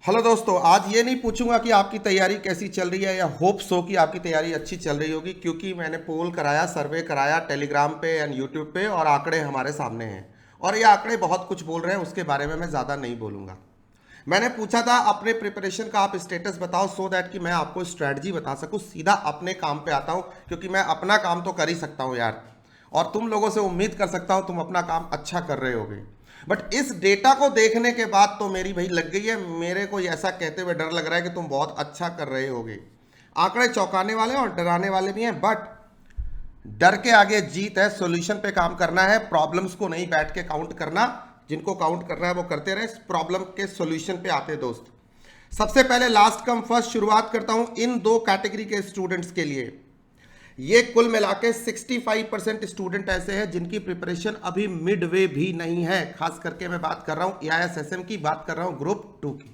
Hello दोस्तों, आज ये नहीं पूछूंगा कि आपकी तैयारी कैसी चल रही है या होप सो कि आपकी तैयारी अच्छी चल रही होगी, क्योंकि मैंने पोल कराया, सर्वे कराया टेलीग्राम पे एंड यूट्यूब पे और आंकड़े हमारे सामने हैं। और ये आंकड़े बहुत कुछ बोल रहे हैं, उसके बारे में मैं ज़्यादा नहीं बोलूंगा। मैंने पूछा था अपने प्रिपरेशन का आप स्टेटस बताओ, सो दैट कि मैं आपको स्ट्रैटेजी बता सकूं। सीधा अपने काम पे आता हूं, क्योंकि मैं अपना काम तो कर ही सकता हूं यार, और तुम लोगों से उम्मीद कर सकता हूं तुम अपना काम अच्छा कर रहे होगे। बट इस डेटा को देखने के बाद तो मेरी भाई लग गई है, मेरे को ऐसा कहते हुए डर लग रहा है कि तुम बहुत अच्छा कर रहे होगे। आंकड़े चौंकाने वाले और डराने वाले भी हैं, बट डर के आगे जीत है। सॉल्यूशन पे काम करना है, प्रॉब्लम्स को नहीं बैठ के काउंट करना। जिनको काउंट करना है वो करते रहे, प्रॉब्लम के सॉल्यूशन पे आते दोस्त। सबसे पहले लास्ट कम फर्स्ट शुरुआत करता हूं इन दो कैटेगरी के स्टूडेंट्स के लिए। ये कुल मिला के 65% स्टूडेंट ऐसे हैं जिनकी प्रिपरेशन अभी मिड वे भी नहीं है। खास करके मैं बात कर रहा हूं AISSM की, बात कर रहा हूं ग्रुप 2 की,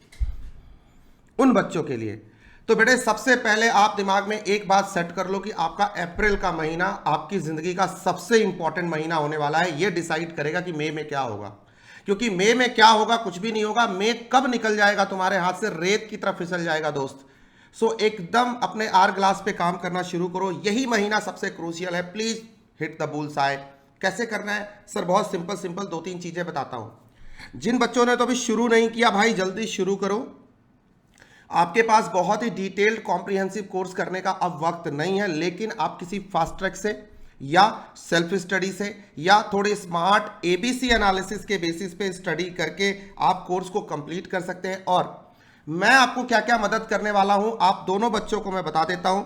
उन बच्चों के लिए। तो बेटे सबसे पहले आप दिमाग में एक बात सेट कर लो कि आपका अप्रैल का महीना आपकी जिंदगी का सबसे इंपॉर्टेंट महीना होने वाला है। यह डिसाइड करेगा कि मई में क्या होगा, क्योंकि मई में क्या होगा कुछ भी नहीं होगा। मई कब निकल जाएगा तुम्हारे हाथ से, रेत की तरफ फिसल जाएगा दोस्त। सो एकदम अपने आर ग्लास पे काम करना शुरू करो। यही महीना सबसे क्रूशियल है। प्लीज हिट द बुल्स आय। कैसे करना है सर? बहुत सिंपल सिंपल दो तीन चीजें बताता हूं। जिन बच्चों ने तो अभी शुरू नहीं किया भाई, जल्दी शुरू करो। आपके पास बहुत ही डिटेल्ड कॉम्प्रिहेंसिव कोर्स करने का अब वक्त नहीं है, लेकिन आप किसी फास्ट ट्रैक से या सेल्फ स्टडी से या थोड़े स्मार्ट ABC एनालिसिस के बेसिस पे स्टडी करके आप कोर्स को कंप्लीट कर सकते हैं। और मैं आपको क्या क्या मदद करने वाला हूं, आप दोनों बच्चों को मैं बता देता हूं।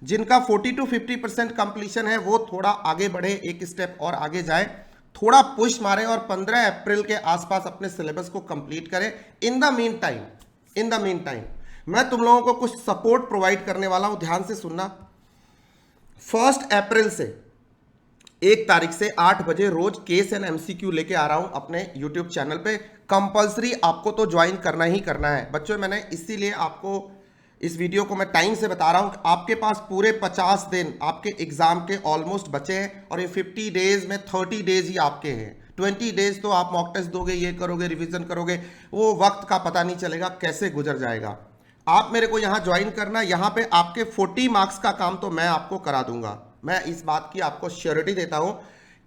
जिनका 40 to 50% कंप्लीशन है वो थोड़ा आगे बढ़े, एक स्टेप और आगे जाए, थोड़ा पुश मारे और 15 अप्रैल के आसपास अपने सिलेबस को कंप्लीट करें। इन द मीन टाइम मैं तुम लोगों को कुछ सपोर्ट प्रोवाइड करने वाला हूं, ध्यान से सुनना। 1 अप्रैल से 1 तारीख से 8 बजे रोज केस एंड MCQ लेके आ रहा हूं अपने YouTube चैनल पे। कंपलसरी आपको तो ज्वाइन करना ही करना है बच्चों। मैंने इसीलिए आपको इस वीडियो को मैं टाइम से बता रहा हूं कि आपके पास पूरे 50 दिन आपके एग्जाम के ऑलमोस्ट बचे हैं, और ये 50 डेज में 30 डेज ही आपके हैं। 20 डेज तो आप मॉक टेस्ट दोगे, ये करोगे, रिवीजन करोगे, वो वक्त का पता नहीं चलेगा कैसे गुजर जाएगा। आप मेरे को यहाँ ज्वाइन करना, यहाँ पे आपके 40 मार्क्स का काम तो मैं आपको करा दूंगा। मैं इस बात की आपको श्योरिटी देता हूं।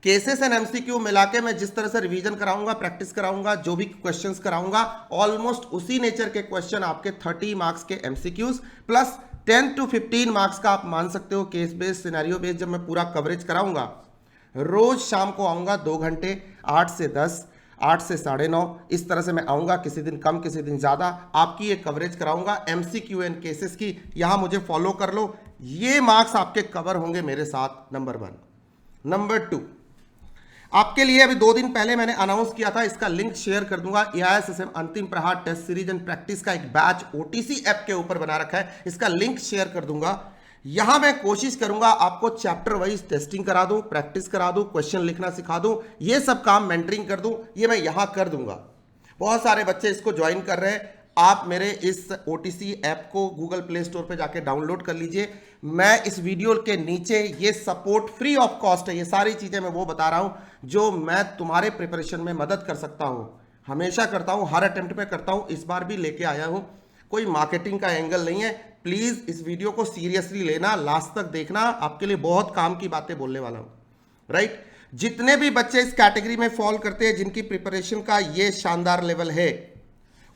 केसेस एंड MCQ मिला के मैं जिस तरह से रिवीजन कराऊंगा, प्रैक्टिस कराऊंगा, जो भी क्वेश्चंस कराऊंगा, ऑलमोस्ट उसी नेचर के क्वेश्चन आपके 30 मार्क्स के MCQs प्लस 10 to 15 मार्क्स का आप मान सकते हो केस बेस्ड, सिनेरियो बेस्ड। जब मैं पूरा कवरेज कराऊंगा, रोज शाम को आऊंगा 2 घंटे, 8 से 10, 8 से 9:30, इस तरह से मैं आऊंगा। किसी दिन कम किसी दिन ज़्यादा, आपकी ये कवरेज कराऊंगा MCQ एंड केसेस की। यहाँ मुझे फॉलो कर लो, ये मार्क्स आपके कवर होंगे मेरे साथ। नंबर 1। नंबर 2, आपके लिए अभी 2 दिन पहले मैंने अनाउंस किया था, इसका लिंक शेयर कर दूंगा। AISSM अंतिम प्रहार टेस्ट सीरीज एंड प्रैक्टिस का एक बैच OTC ऐप के ऊपर बना रखा है, इसका लिंक शेयर कर दूंगा। यहां मैं कोशिश करूंगा आपको चैप्टर वाइज टेस्टिंग करा दूं, प्रैक्टिस करा दूं, क्वेश्चन लिखना सिखा दूं, ये सब काम मेंटरिंग कर दूं, ये मैं यहां कर दूंगा। बहुत सारे बच्चे इसको ज्वाइन कर रहे हैं। आप मेरे इस OTC ऐप को गूगल प्ले स्टोर पे जाके डाउनलोड कर लीजिए। मैं इस वीडियो के नीचे ये सपोर्ट फ्री ऑफ कॉस्ट है, ये सारी चीजें मैं वो बता रहा हूं जो मैं तुम्हारे प्रिपरेशन में मदद कर सकता हूं। हमेशा करता हूं, हर अटेम्प्ट में करता हूं, इस बार भी लेके आया हूं। कोई मार्केटिंग का एंगल नहीं है। प्लीज इस वीडियो को सीरियसली लेना, लास्ट तक देखना, आपके लिए बहुत काम की बातें बोलने वाला हूं। राइट? जितने भी बच्चे इस कैटेगरी में फॉल करते हैं, जिनकी प्रिपरेशन का ये शानदार लेवल है,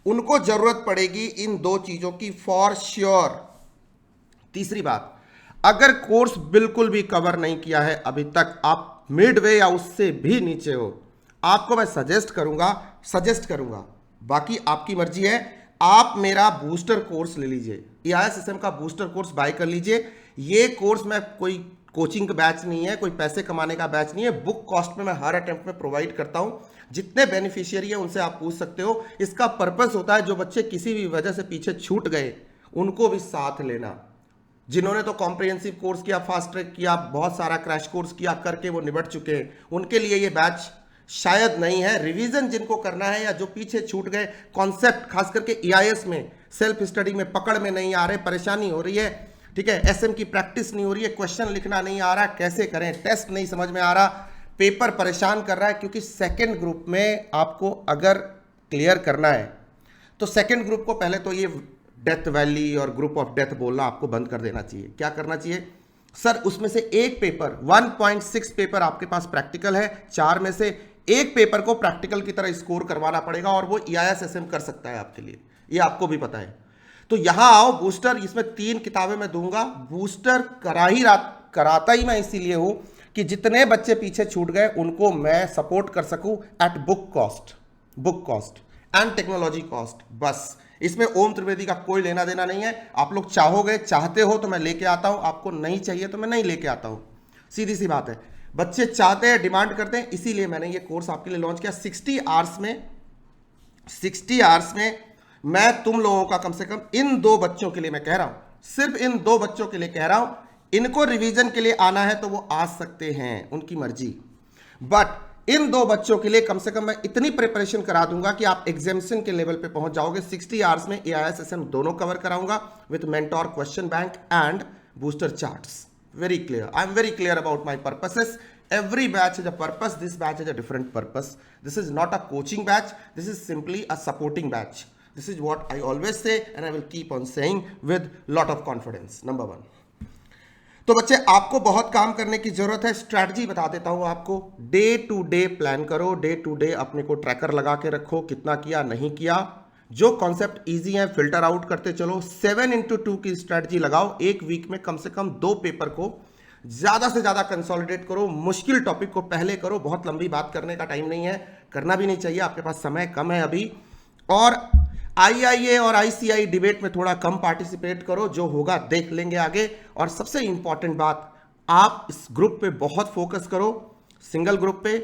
उनको जरूरत पड़ेगी इन 2 चीजों की फॉर श्योर। तीसरी बात, अगर कोर्स बिल्कुल भी कवर नहीं किया है अभी तक, आप मिड वे या उससे भी नीचे हो, आपको मैं सजेस्ट करूंगा, बाकी आपकी मर्जी है, आप मेरा बूस्टर कोर्स ले लीजिए। AISSM का बूस्टर कोर्स बाय कर लीजिए। ये कोर्स मैं कोई कोचिंग का बैच नहीं है, कोई पैसे कमाने का बैच नहीं है, बुक कॉस्ट में मैं हर अटेम्प्ट में प्रोवाइड करता हूं। जितने बेनिफिशियरी है उनसे आप पूछ सकते हो। इसका पर्पस होता है जो बच्चे किसी भी वजह से पीछे छूट गए उनको भी साथ लेना। जिन्होंने तो कॉम्प्रिहेंसिव कोर्स किया, फास्ट ट्रैक किया, बहुत सारा क्रैश कोर्स किया करके वो निबट चुके हैं, उनके लिए ये बैच शायद नहीं है। रिवीजन जिनको करना है या जो पीछे छूट गए, कॉन्सेप्ट खास करके EIS में, सेल्फ स्टडी में पकड़ में नहीं आ रहे, परेशानी हो रही है, ठीक है, SM की प्रैक्टिस नहीं हो रही है, क्वेश्चन लिखना नहीं आ रहा, कैसे करें, टेस्ट नहीं समझ में आ रहा, पेपर परेशान कर रहा है, क्योंकि सेकेंड ग्रुप में आपको अगर क्लियर करना है तो सेकंड ग्रुप को पहले तो ये डेथ वैली और ग्रुप ऑफ डेथ बोलना आपको बंद कर देना चाहिए। क्या करना चाहिए सर, उसमें से एक पेपर 1.6 पेपर आपके पास प्रैक्टिकल है, 4 में से एक पेपर को प्रैक्टिकल की तरह स्कोर करवाना पड़ेगा और वो EISSM कर सकता है आपके लिए, ये आपको भी पता है। तो यहां आओ बूस्टर, इसमें 3 किताबें मैं दूंगा। बूस्टर कराता ही मैं इसीलिए हूं कि जितने बच्चे पीछे छूट गए उनको मैं सपोर्ट कर सकूं at book cost and technology cost. बस इसमें ओम त्रिवेदी का कोई लेना देना नहीं है। आप लोग चाहते हो तो मैं लेके आता हूं, आपको नहीं चाहिए तो मैं नहीं लेके आता हूं, सीधी सी बात है। बच्चे चाहते हैं, डिमांड करते हैं, इसीलिए मैंने ये कोर्स आपके लिए लॉन्च किया। 60 आवर्स में मैं तुम लोगों का कम से कम इन 2 बच्चों के लिए मैं कह रहा हूं, सिर्फ इन 2 बच्चों के लिए कह रहा हूं, इनको रिवीजन के लिए आना है तो वो आ सकते हैं, उनकी मर्जी। बट इन 2 बच्चों के लिए कम से कम मैं इतनी प्रिपरेशन करा दूंगा कि आप एग्जामिनेशन के लेवल पे पहुंच जाओगे। 60 आवर्स में AISSM दोनों कवर कराऊंगा with mentor, question bank and booster charts. Very clear. I'm very clear about my purposes. Every batch has a purpose. This batch has a different purpose. This is not a coaching batch. This is simply a supporting batch. This is what I always say and I will keep on saying with lot of confidence. Number 1. तो बच्चे आपको बहुत काम करने की जरूरत है। Strategy बता देता हूं आपको। डे टू डे प्लान करो, डे टू डे अपने को ट्रैकर लगा के रखो, कितना किया नहीं किया। जो कॉन्सेप्ट इजी है फिल्टर आउट करते चलो। 7x2 की स्ट्रैटेजी लगाओ। एक वीक में कम से कम 2 पेपर को ज्यादा से ज्यादा कंसोलिडेट करो। मुश्किल टॉपिक को पहले करो, बहुत लंबी बात करने का टाइम नहीं है, करना भी नहीं चाहिए, आपके पास समय कम है अभी। और IIA और ICI डिबेट में थोड़ा कम पार्टिसिपेट करो, जो होगा देख लेंगे आगे। और सबसे इंपॉर्टेंट बात, आप इस ग्रुप पे बहुत फोकस करो, सिंगल ग्रुप पे।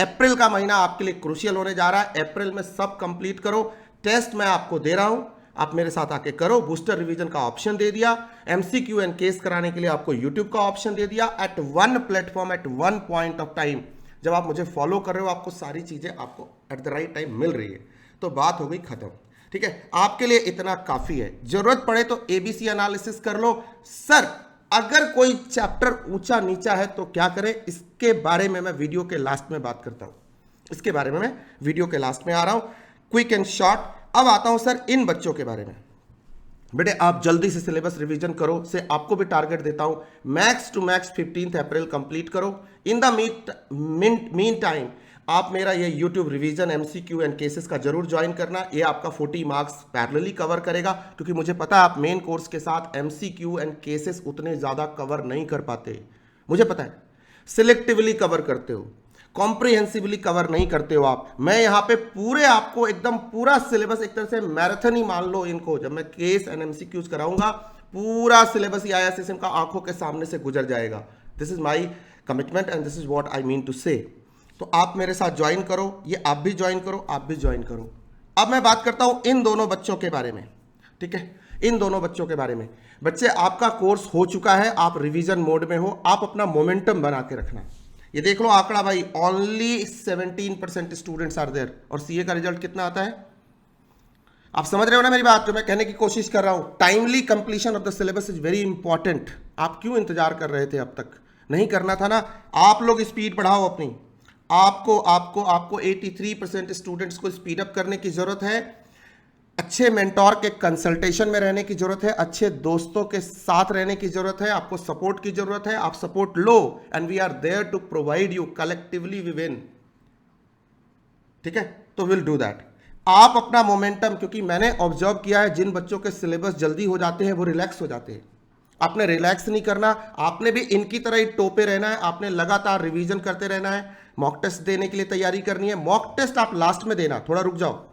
अप्रैल का महीना आपके लिए क्रूशियल होने जा रहा है। अप्रैल में सब कंप्लीट करो। टेस्ट मैं आपको दे रहा हूं, आप मेरे साथ आके करो। बूस्टर रिवीजन का ऑप्शन दे दिया, MCQ एंड केस कराने के लिए आपको YouTube का ऑप्शन दे दिया। At 1 platform, at 1 point of time, जब आप मुझे फॉलो कर रहे हो, आपको सारी चीजें आपको एट द राइट टाइम मिल रही है, तो बात हो गई खत्म। ठीक है, आपके लिए इतना काफी है। जरूरत पड़े तो ABC एनालिसिस कर लो। सर अगर कोई चैप्टर ऊंचा नीचा है तो क्या करें, इसके बारे में मैं वीडियो के लास्ट में बात करता हूं। इसके बारे में मैं वीडियो के लास्ट में आ रहा हूं, क्विक एंड शॉर्ट। अब आता हूं सर इन बच्चों के बारे में। बेटे आप जल्दी से सिलेबस रिवीजन करो, से आपको भी टारगेट देता हूं, max to max 15 April complete करो। इन द मीन टाइम आप मेरा ये YouTube revision, MCQ and cases का जरूर ज्वाइन करना। ये आपका 40 मार्क्स पैरेलली कवर करेगा, क्योंकि मुझे पता है आप मेन कोर्स के साथ MCQ एंड केसेस उतने ज्यादा कवर नहीं कर पाते। मुझे पता है, सिलेक्टिवली कवर करते हो, कॉम्प्रिहेंसिवली कवर नहीं करते हो आप। मैं यहाँ पे पूरे आपको एकदम पूरा सिलेबस, एक तरह से मैराथन ही मान लो इनको, जब मैं केस एंड MCQs कराऊंगा पूरा सिलेबस IISSM का आंखों के सामने से गुजर जाएगा। This is my commitment and this is what I mean to say. तो आप मेरे साथ ज्वाइन करो, ये आप भी ज्वाइन करो, आप भी ज्वाइन करो। अब मैं बात करता हूं इन दोनों बच्चों के बारे में। ठीक है, इन दोनों बच्चों के बारे में। बच्चे आपका कोर्स हो चुका है, आप रिवीजन मोड में हो, आप अपना मोमेंटम बना के रखना। ये देख लो आंकड़ा भाई, ओनली 17% स्टूडेंट्स आर देयर, और CA का रिजल्ट कितना आता है आप समझ रहे हो ना मेरी बात, जो मैं कहने की कोशिश कर रहा हूं। Timely completion of the syllabus is very important. आप क्यों इंतजार कर रहे थे, अब तक नहीं करना था ना। आप लोग स्पीड बढ़ाओ अपनी। आपको 83% स्टूडेंट्स को स्पीड अप करने की जरूरत है। अच्छे मेंटोर के कंसल्टेशन में रहने की जरूरत है, अच्छे दोस्तों के साथ रहने की जरूरत है, आपको सपोर्ट की जरूरत है। आप सपोर्ट लो and we are there to provide you, collectively we win. ठीक है, तो विल डू दैट। आप अपना मोमेंटम, क्योंकि मैंने ऑब्जर्व किया है जिन बच्चों के सिलेबस जल्दी हो जाते हैं वो रिलैक्स हो जाते हैं। आपने रिलैक्स नहीं करना, आपने भी इनकी तरह ही टोपे रहना है। आपने लगातार रिवीजन करते रहना है, मॉक टेस्ट देने के लिए तैयारी करनी है। मॉक टेस्ट आप लास्ट में देना, थोड़ा रुक जाओ।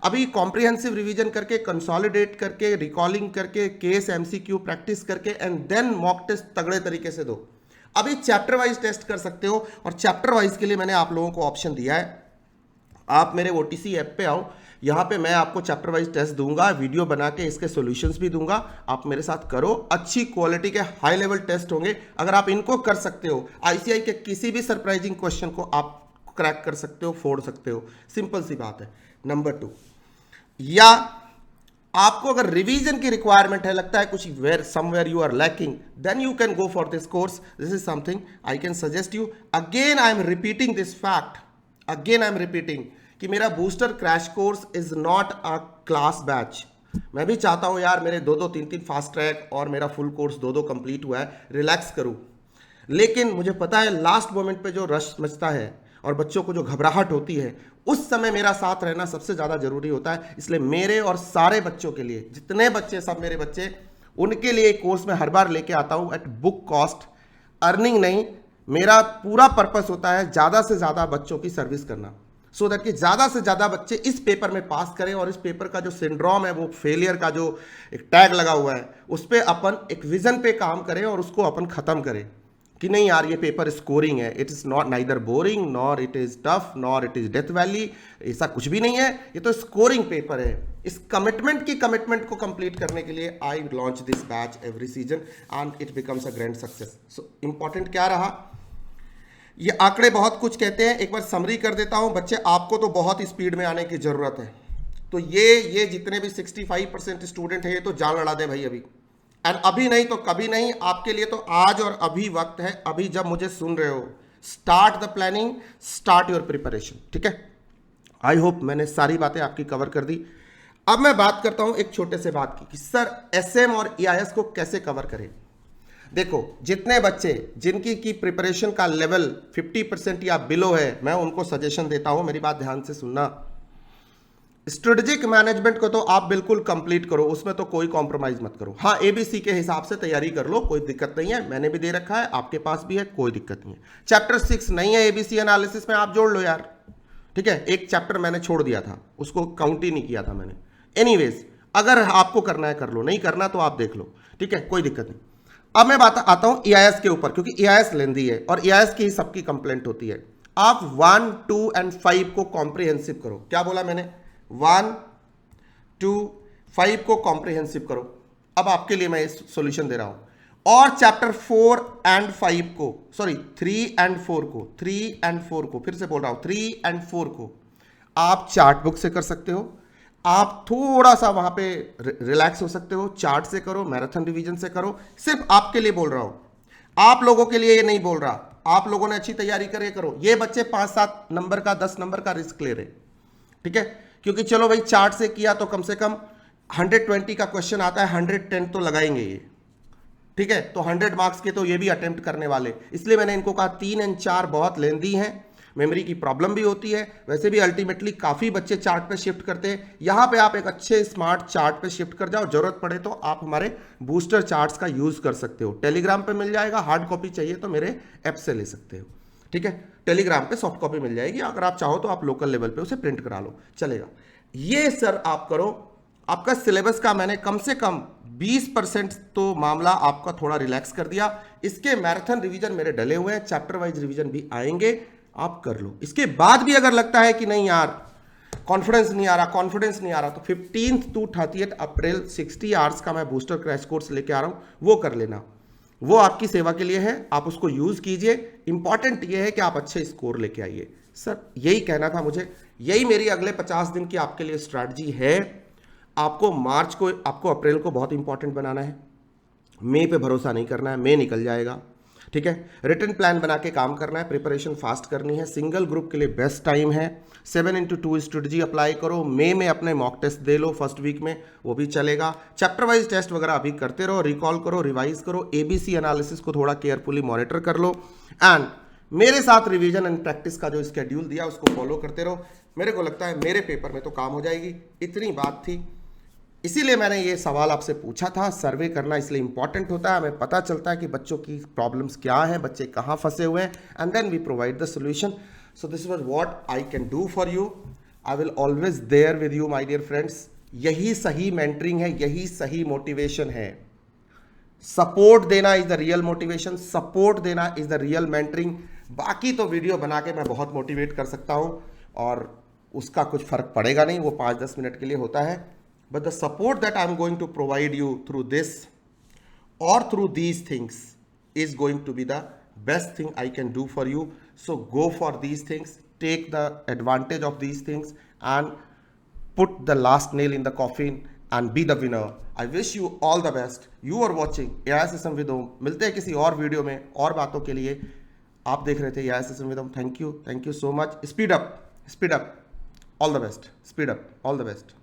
अभी कॉम्प्रिहेंसिव रिवीजन करके, कंसोलिडेट करके, रिकॉलिंग करके, केस MCQ प्रैक्टिस करके एंड देन मॉक टेस्ट तगड़े तरीके से दो। अभी चैप्टर वाइज टेस्ट कर सकते हो, और चैप्टर वाइज के लिए मैंने आप लोगों को ऑप्शन दिया है। आप मेरे OTC ऐप पे आओ, यहाँ पे मैं आपको चैप्टर वाइज टेस्ट दूंगा, वीडियो बना के इसके सॉल्यूशंस भी दूंगा। आप मेरे साथ करो, अच्छी क्वालिटी के हाई लेवल टेस्ट होंगे। अगर आप इनको कर सकते हो, ICI के किसी भी सरप्राइजिंग क्वेश्चन को आप क्रैक कर सकते हो, फोड़ सकते हो। सिंपल सी बात है। नंबर 2, या आपको अगर रिवीजन की रिक्वायरमेंट है, लगता है कुछ somewhere you are lacking, then you can go for this course. This is something I can suggest you. Again I am repeating this fact, again I am repeating, कि मेरा booster crash course is not a class batch. मैं भी चाहता हूं यार मेरे 2-2 3-3 fast track और मेरा फुल कोर्स 2-2 कंप्लीट हुआ है, रिलैक्स करूं। लेकिन मुझे पता है लास्ट मोमेंट पे जो रश मचता है और बच्चों को जो घबराहट होती है, उस समय मेरा साथ रहना सबसे ज़्यादा जरूरी होता है। इसलिए मेरे और सारे बच्चों के लिए, जितने बच्चे, सब मेरे बच्चे, उनके लिए एक कोर्स में हर बार लेके आता हूं एट बुक कॉस्ट, अर्निंग नहीं। मेरा पूरा पर्पस होता है ज़्यादा से ज़्यादा बच्चों की सर्विस करना, सो दैट कि ज़्यादा से ज़्यादा बच्चे इस पेपर में पास करें और इस पेपर का जो सिंड्रोम है, वो फेलियर का जो एक टैग लगा हुआ है, उस पर अपन एक विजन पे काम करें और उसको अपन ख़त्म करें कि नहीं यार ये पेपर स्कोरिंग है, it is not neither boring nor it is tough nor it is death valley, ऐसा कुछ भी नहीं है, ये तो स्कोरिंग पेपर है। इस कमिटमेंट को कंप्लीट करने के लिए I launch this batch every season and it becomes a grand success. So important क्या रहा, ये आंकड़े बहुत कुछ कहते हैं, एक बार समरी कर देता हूं। बच्चे आपको तो बहुत स्पीड में आने की जरूरत है, तो ये जितने भी 65% स्टूडेंट है, ये तो जान लड़ा दे भाई अभी, एंड अभी नहीं तो कभी नहीं। आपके लिए तो आज और अभी वक्त है, अभी जब मुझे सुन रहे हो, start the planning, start your preparation, ठीक है। आई होप मैंने सारी बातें आपकी कवर कर दी। अब मैं बात करता हूं एक छोटे से बात की कि सर एसएम और ईआईएस को कैसे कवर करें। देखो, जितने बच्चे जिनकी की प्रिपरेशन का लेवल 50% या बिलो है, मैं उनको सजेशन देता हूं, मेरी बात ध्यान से सुनना। स्ट्रेटेजिक मैनेजमेंट को तो आप बिल्कुल कंप्लीट करो, उसमें तो कोई कॉम्प्रोमाइज मत करो। हाँ, एबीसी के हिसाब से तैयारी कर लो, कोई दिक्कत नहीं है, मैंने भी दे रखा है, आपके पास भी है, कोई दिक्कत नहीं है। चैप्टर 6 नहीं है एबीसी एनालिसिस में, आप जोड़ लो यार, ठीक है। एक चैप्टर मैंने छोड़ दिया था, उसको काउंट ही नहीं किया था मैंने। एनीवेज, अगर आपको करना है कर लो, नहीं करना तो आप देख लो, ठीक है, कोई दिक्कत नहीं। अब मैं बात आता हूं ईआईएस के ऊपर, क्योंकि ईआईएस लेंदी है और ईआईएस की ही सबकी कंप्लेंट होती है। आप 1, 2 एंड 5 को कॉम्प्रिहेंसिव करो। क्या बोला मैंने? 1, 2, 5 को कॉम्प्रिहेंसिव करो। अब आपके लिए मैं इस सॉल्यूशन दे रहा हूं। और चैप्टर 4 एंड 5 को, सॉरी 3 एंड 4 को, 3 एंड 4 को, फिर से बोल रहा हूं, 3 एंड 4 को आप चार्ट बुक से कर सकते हो। आप थोड़ा सा वहां पे रिलैक्स हो सकते हो, चार्ट से करो, मैराथन रिवीजन से करो। सिर्फ आपके लिए बोल रहा हूं, आप लोगों के लिए ये नहीं बोल रहा। आप लोगों ने अच्छी तैयारी करके करो। ये बच्चे 5-7 नंबर का, 10 नंबर का रिस्क ले रहे, ठीक है, क्योंकि चलो भाई चार्ट से किया तो कम से कम 120 का क्वेश्चन आता है, 110 तो लगाएंगे ये, ठीक है। तो 100 मार्क्स के तो ये भी अटेम्प्ट करने वाले, इसलिए मैंने इनको कहा 3 एंड 4 बहुत लेंदी हैं, मेमोरी की प्रॉब्लम भी होती है। वैसे भी अल्टीमेटली काफ़ी बच्चे चार्ट पे शिफ्ट करते हैं। यहाँ पे आप एक अच्छे स्मार्ट चार्ट पे शिफ्ट कर जाओ, जरूरत पड़े तो आप हमारे बूस्टर चार्ट्स का यूज़ कर सकते हो। टेलीग्राम पे मिल जाएगा, हार्ड कॉपी चाहिए तो मेरे ऐप से ले सकते हो, ठीक है। टेलीग्राम पे सॉफ्ट कॉपी मिल जाएगी, अगर आप चाहो तो आप लोकल लेवल पे उसे प्रिंट करा लो, चलेगा। ये सर आप करो, आपका सिलेबस का मैंने कम से कम 20% तो मामला आपका थोड़ा रिलैक्स कर दिया। इसके मैराथन रिवीजन मेरे डले हुए हैं, चैप्टर वाइज रिवीजन भी आएंगे, आप कर लो। इसके बाद भी अगर लगता है कि नहीं यार कॉन्फिडेंस नहीं आ रहा, तो 15 to 30 अप्रैल 60 आवर्स का मैं बूस्टर क्रैश कोर्स लेके आ रहा हूं, वो कर लेना। वो आपकी सेवा के लिए है, आप उसको यूज कीजिए। इंपॉर्टेंट ये है कि आप अच्छे स्कोर लेके आइए। सर यही कहना था मुझे, यही मेरी अगले 50 दिन की आपके लिए स्ट्रैटेजी है। आपको मार्च को, आपको अप्रैल को बहुत इंपॉर्टेंट बनाना है। मई पे भरोसा नहीं करना है, मई निकल जाएगा, ठीक है। रिटन प्लान बना के काम करना है, प्रिपरेशन फास्ट करनी है। सिंगल ग्रुप के लिए बेस्ट टाइम है। 7x2 स्ट्रेटजी अप्लाई करो। मई में अपने मॉक टेस्ट दे लो फर्स्ट वीक में, वो भी चलेगा। चैप्टर वाइज टेस्ट वगैरह अभी करते रहो, रिकॉल करो, रिवाइज करो। एबीसी एनालिसिस को थोड़ा केयरफुली मॉनिटर कर लो एंड मेरे साथ रिवीजन एंड प्रैक्टिस का जो स्केड्यूल दिया उसको फॉलो करते रहो। मेरे को लगता है मेरे पेपर में तो काम हो जाएगी। इतनी बात थी, इसीलिए मैंने ये सवाल आपसे पूछा था। सर्वे करना इसलिए इंपॉर्टेंट होता है, हमें पता चलता है कि बच्चों की प्रॉब्लम्स क्या हैं, बच्चे कहाँ फंसे हुए हैं, and then we provide the solution. So this was what I can do for you. I will always there with you my dear friends. यही सही मेंटरिंग है, यही सही मोटिवेशन है। सपोर्ट देना is the real motivation, support देना is the real mentoring. बाकी तो वीडियो बना के मैं बहुत मोटिवेट कर सकता हूँ और उसका कुछ फर्क पड़ेगा नहीं, वो 5-10 मिनट के लिए होता है। But the support that I'm going to provide you through this or through these things is going to be the best thing I can do for you. So go for these things, take the advantage of these things and put the last nail in the coffin and be the winner. I wish you all the best. You are watching AISSM with Om. मिलते हैं किसी और video में और बातों के लिए। आप देख रहे थे AISSM with Om. Thank you so much. Speed up. All the best, speed up, all the best.